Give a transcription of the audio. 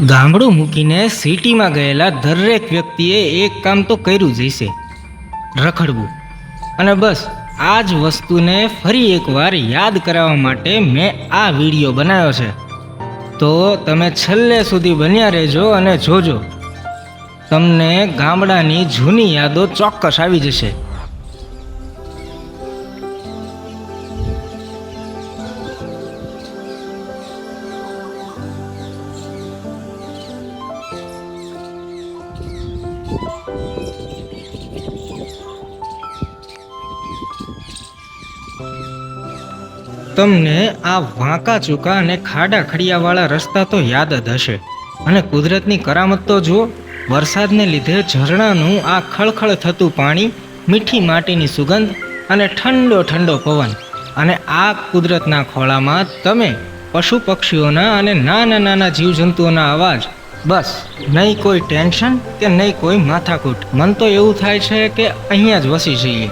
ગામડું મૂકીને સિટીમાં ગયેલા દરેક વ્યક્તિએ એક કામ તો કર્યું જ હશે, રખડવું. અને બસ આ જ વસ્તુને ફરી એકવાર યાદ કરાવવા માટે મેં આ વિડીયો બનાવ્યો છે. તો તમે છેલ્લે સુધી બન્યા રહેજો અને જોજો, તમને ગામડાની જૂની યાદો ચોક્કસ આવી જશે. તમને આ વાંકા ચૂકા અને ખાડા ખડિયાવાળા રસ્તા તો યાદ જ હશે. અને કુદરતની કરામત તો જુઓ, વરસાદને લીધે ઝરણાનું આ ખળખળ થતું પાણી, મીઠી માટીની સુગંધ અને ઠંડો ઠંડો પવન. અને આ કુદરતના ખોળામાં તમે પશુ પક્ષીઓના અને નાના નાના જીવજંતુઓના અવાજ. બસ નહીં કોઈ ટેન્શન કે નહીં કોઈ માથાકૂટ. મન તો એવું થાય છે કે અહીંયા જ વસી જઈએ.